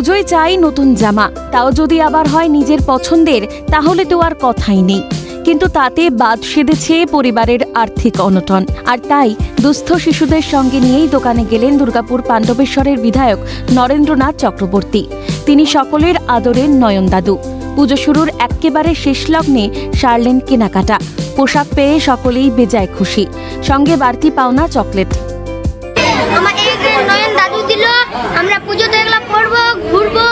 পুজোয় চাই নতুন জামা, তাও যদি আবার হয় নিজের পছন্দের, তাহলে তো আর কথাই নেই। কিন্তু তাতে বাদ সেধেছে পরিবারের আর্থিক অনটন। আর তাই দুস্থ শিশুদের সঙ্গে নিয়েই দোকানে গেলেন দুর্গাপুর পাণ্ডবেশ্বরের বিধায়ক নরেন্দ্রনাথ চক্রবর্তী। তিনি সকলের আদরের নয়ন দাদু। পুজো শুরুর একেবারে শেষ লগ্নে সারলেন কেনাকাটা। পোশাক পেয়ে সকলেই বেজায় খুশি, সঙ্গে বাড়তি পাওনা চকলেট। নয়ন দাদু দিল, আমরা পুজোতে এগুলো পড়বো, ঘুরবো,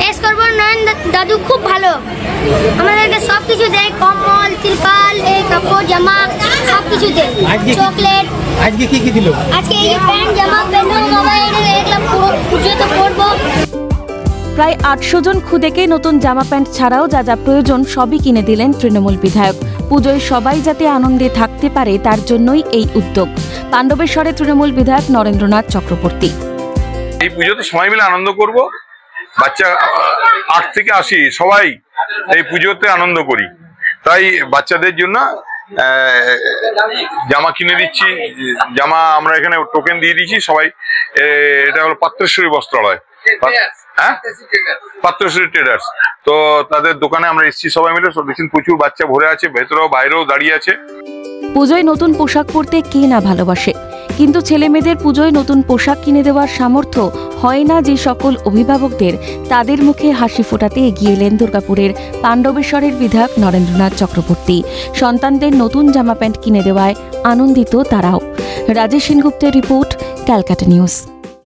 এস করবো। নয়ন দাদু খুব ভালো, আমাদেরকে সবকিছু দেয়, কম্বল, তিরপাল, এই কাপড় জামা সবকিছু দেয়, চকলেট। আজকে কি দিল? আজকে এই প্যান্ট জামা প্যান্ট বাবা এগুলো পুজোতে পড়বো। প্রায় 800 জন খুদেকে নতুন জামা প্যান্ট ছাড়াও যা যা প্রয়োজন সবই কিনে দিলেন তৃণমূল বিধায়ক। পুজোয় সবাই যাতে আনন্দে থাকতে পারে তার জন্যই এই উদ্যোগ। পাণ্ডবেশ্বরে তৃণমূল বিধায়ক নরেন্দ্রনাথ চক্রবর্তী। এই পুজোতে সবাই মিলে আনন্দ করব, বাচ্চা 8 থেকে 80 সবাই এই পুজোতে আনন্দ করি, তাই বাচ্চাদের জন্য জামা কিনে দিচ্ছি। জামা আমরা এখানে টোকেন দিয়ে দিচ্ছি সবাই। এটা হলো পাত্রেশ্বরী বস্ত্রালয়, হ্যাঁ, পাত্রেশ্বরী ট্রেডার্স। তো তাদের দোকানে আমরা এসেছি সবাই মিলে। দেখছেন প্রচুর বাচ্চা ভরে আছে, ভেতরেও বাইরেও দাঁড়িয়ে আছে। পুজোয় নতুন পোশাক পরতে কে না ভালোবাসে, কিন্তু ছেলে মেয়েদের পুজোয় নতুন পোশাক কিনে দেওয়ার সামর্থ্য হয় না যে সকল অভিভাবকদের, তাদের মুখে হাসি ফোটাতে এগিয়ে এলেন দুর্গাপুরের পাণ্ডবেশ্বরের বিধায়ক নরেন্দ্রনাথ চক্রবর্তী। সন্তানদের নতুন জামা প্যান্ট কিনে দেওয়ায় আনন্দিত তারাও। রাজেশ সেনগুপ্তের রিপোর্ট, ক্যালকাটা নিউজ।